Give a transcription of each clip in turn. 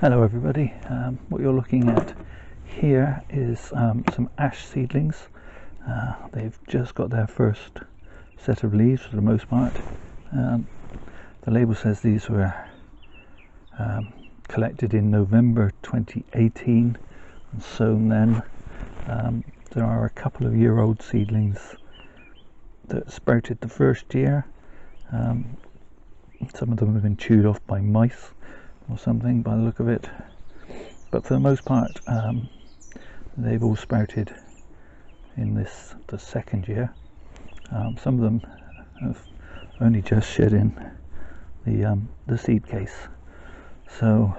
Hello everybody, what you're looking at here is some ash seedlings. They've just got their first set of leaves for the most part. The label says these were collected in November 2018 and sown then. There are a couple of year-old seedlings that sprouted the first year. Some of them have been chewed off by mice or something by the look of it, but for the most part they've all sprouted in the second year. Some of them have only just shed in the seed case. So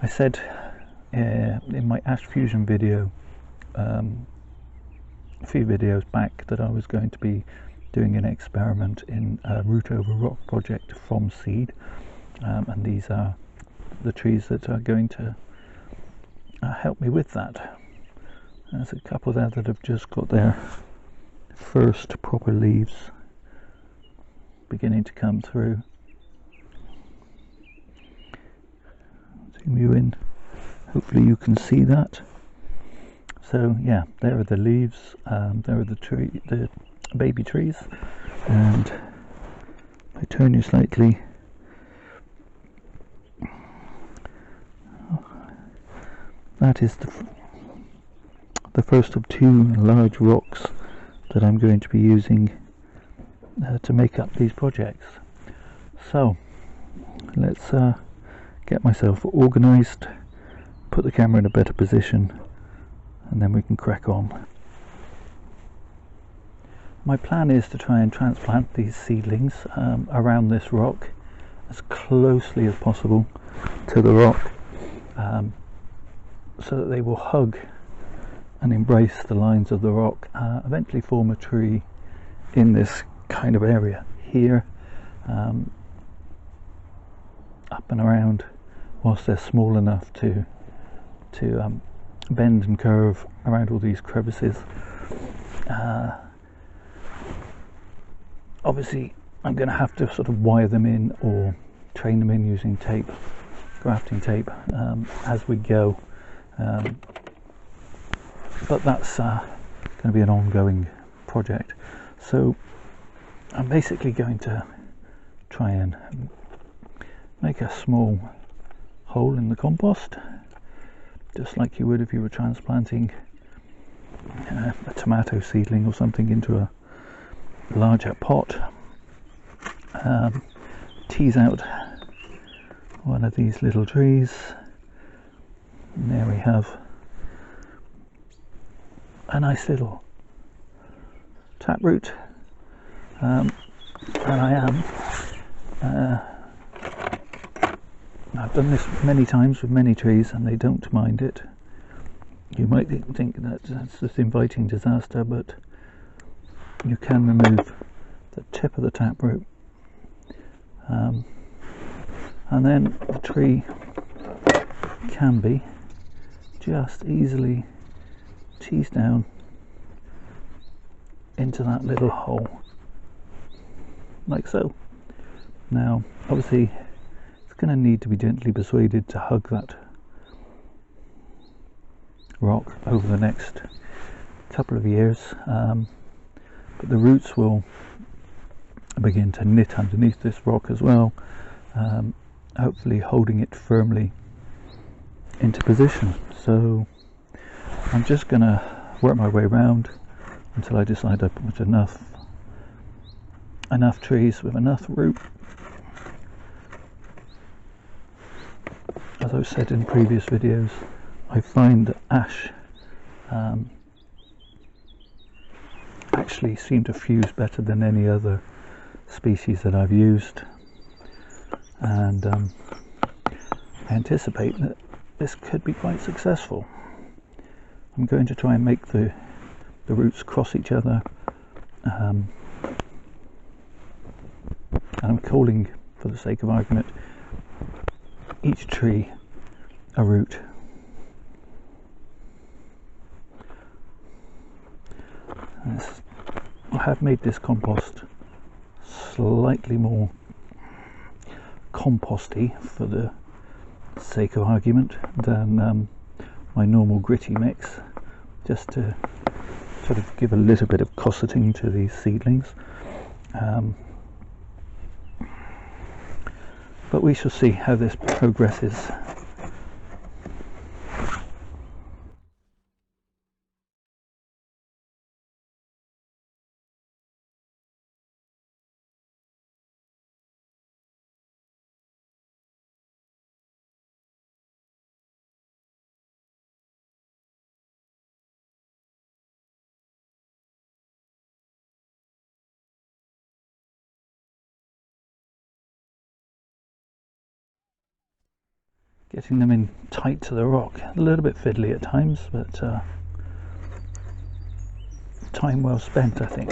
I said in my ash fusion video a few videos back that I was going to be doing an experiment in a root over rock project from seed. And these are the trees that are going to help me with that. There's a couple there that have just got their first proper leaves beginning to come through. Zoom you in, hopefully you can see that. So yeah, there are the leaves, there are the baby trees, and if I turn you slightly, that is the first of two large rocks that I'm going to be using to make up these projects. So let's get myself organised, put the camera in a better position, and then we can crack on. My plan is to try and transplant these seedlings around this rock as closely as possible to the rock, so that they will hug and embrace the lines of the rock, eventually form a tree in this kind of area here, up and around, whilst they're small enough to bend and curve around all these crevices. Obviously I'm going to have to sort of wire them in or train them in using tape, grafting tape, as we go. But that's going to be an ongoing project. So I'm basically going to try and make a small hole in the compost, just like you would if you were transplanting a tomato seedling or something into a larger pot. Tease out one of these little trees, and there we have a nice little taproot. And I've done this many times with many trees and they don't mind it. You might think that that's just inviting disaster, but you can remove the tip of the taproot, and then the tree can be just easily teased down into that little hole, like so. Now obviously it's going to need to be gently persuaded to hug that rock over the next couple of years, but the roots will begin to knit underneath this rock as well, hopefully holding it firmly into position. So I'm just going to work my way around until I decide I put enough trees with enough root. As I've said in previous videos, I find that ash actually seem to fuse better than any other species that I've used, and I anticipate that this could be quite successful. I'm going to try and make the roots cross each other, and I'm calling, for the sake of argument, each tree a root. I have made this compost slightly more composty for the sake of argument, than my normal gritty mix, just to sort of give a little bit of cosseting to these seedlings. But we shall see how this progresses. Getting them in tight to the rock, a little bit fiddly at times, but time well spent, I think.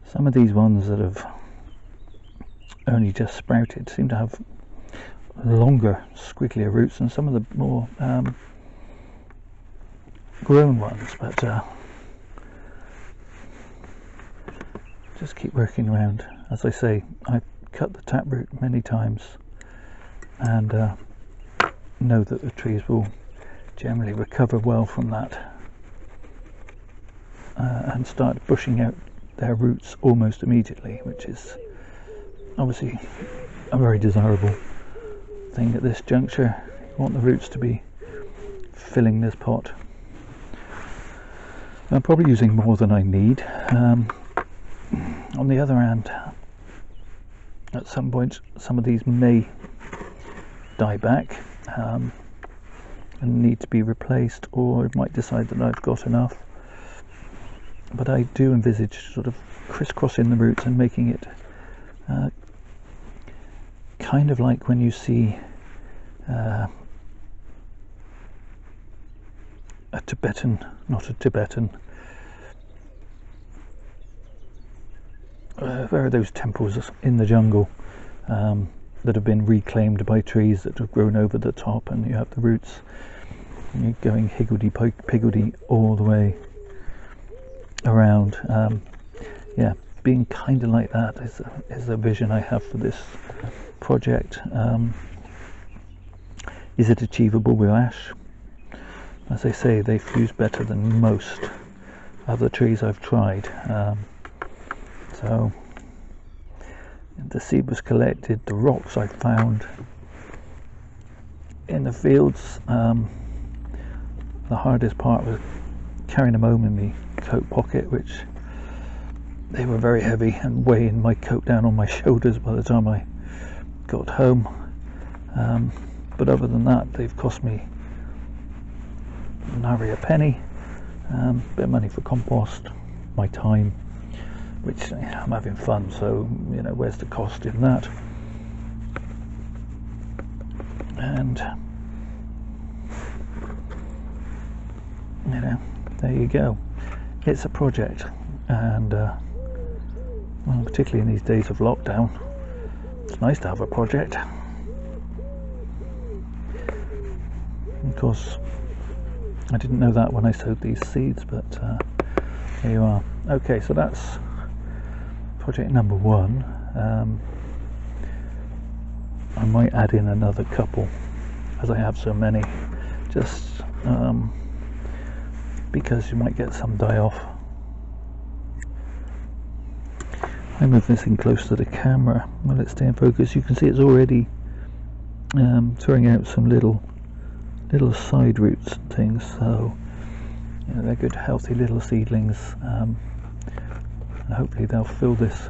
Some of these ones that have only just sprouted seem to have longer, squigglier roots than some of the more grown ones, but just keep working around. As I say, I cut the taproot many times and know that the trees will generally recover well from that and start bushing out their roots almost immediately, which is obviously a very desirable thing at this juncture. You want the roots to be filling this pot. I'm probably using more than I need. On the other hand, at some point some of these may die back and need to be replaced, or it might decide that I've got enough. But I do envisage sort of crisscrossing the roots and making it kind of like when you see a Tibetan, not a Tibetan, where are those temples in the jungle that have been reclaimed by trees that have grown over the top, and you have the roots and you're going higgledy-piggledy all the way around. Yeah, being kind of like that is a vision I have for this project. Is it achievable with ash? As I say, they fuse better than most other trees I've tried. So the seed was collected, the rocks I found in the fields. The hardest part was carrying them home in my coat pocket, which they were very heavy and weighing my coat down on my shoulders by the time I got home. But other than that, they've cost me nary a penny. Bit of money for compost, my time, which I'm having fun, so you know, where's the cost in that? And you know, there you go. It's a project, and well, particularly in these days of lockdown, it's nice to have a project. Of course, I didn't know that when I sowed these seeds, but here you are. Okay, so that's project number one. I might add in another couple, as I have so many, just because you might get some die off. I move this in close to the camera. Well, let's stay in focus. You can see it's already throwing out some little side roots and things, so you know, they're good healthy little seedlings, and hopefully they'll fill this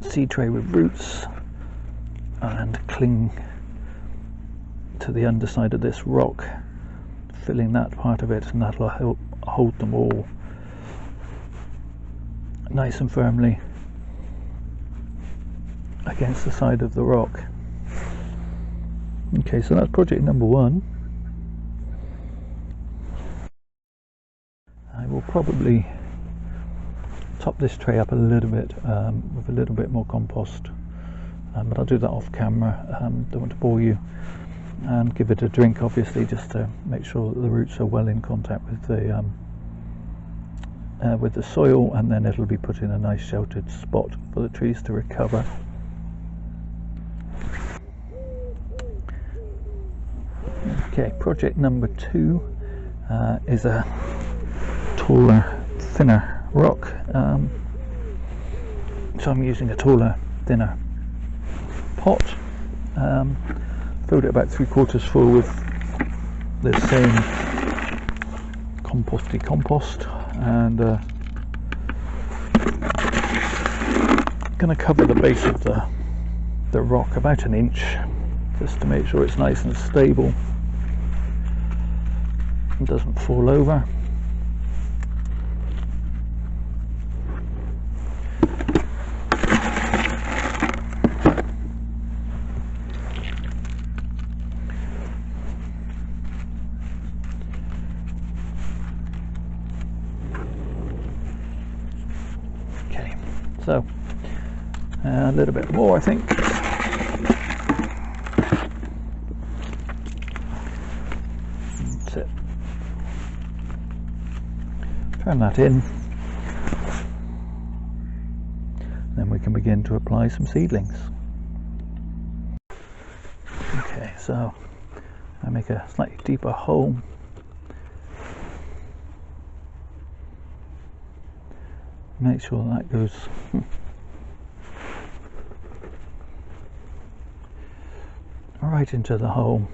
seed tray with roots and cling to the underside of this rock, filling that part of it, and that'll help hold them all nice and firmly against the side of the rock. Okay, so that's project number 1. I will probably top this tray up a little bit with a little bit more compost, but I'll do that off camera. Don't want to bore you, and give it a drink obviously, just to make sure that the roots are well in contact with the soil, and then it'll be put in a nice sheltered spot for the trees to recover. Okay, project number 2 is a taller, thinner rock, so I'm using a taller, thinner pot. Filled it about 3/4 full with the same composty compost, and going to cover the base of the rock about 1 inch, just to make sure it's nice and stable and doesn't fall over. Okay, so a little bit more, I think. That's it. Turn that in. Then we can begin to apply some seedlings. Okay, so I make a slightly deeper hole. Make sure that goes right into the hole,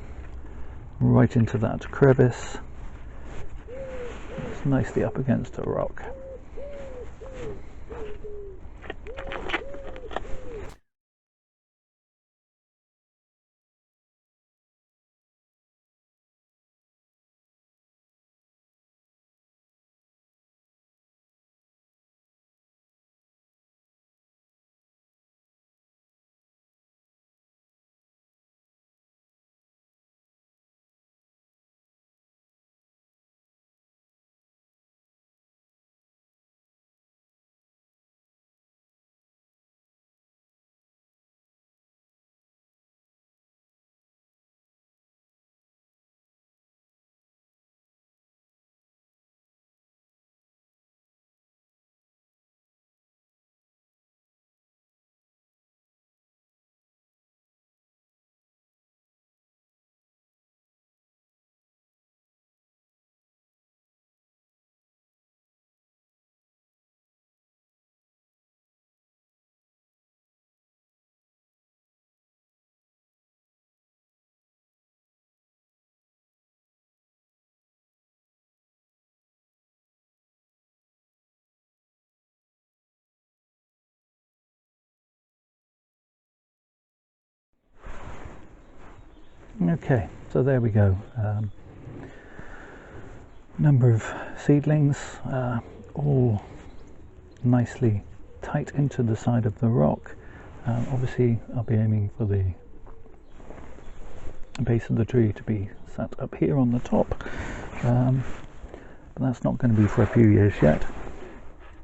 right into that crevice. It's nicely up against a rock. Okay, so there we go. Number of seedlings, all nicely tight into the side of the rock. Obviously I'll be aiming for the base of the tree to be sat up here on the top, but that's not going to be for a few years yet.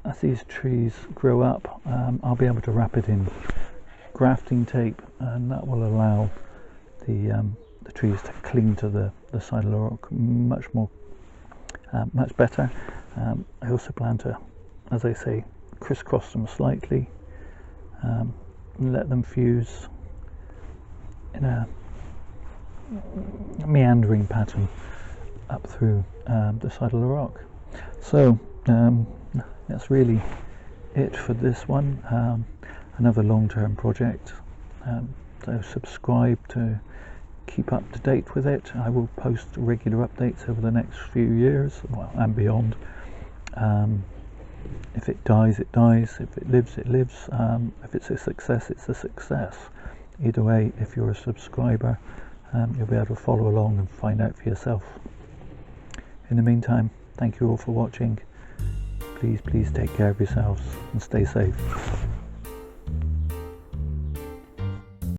As these trees grow up, I'll be able to wrap it in grafting tape, and that will allow the trees to cling to the side of the rock much better. I also plan to, as I say, crisscross them slightly, and let them fuse in a meandering pattern up through the side of the rock. So that's really it for this one. Another long-term project, so subscribe to keep up to date with it. I will post regular updates over the next few years, well, and beyond. If it dies, it dies. If it lives, it lives. If it's a success, it's a success. Either way, if you're a subscriber, you'll be able to follow along and find out for yourself. In the meantime, thank you all for watching. Please take care of yourselves and stay safe.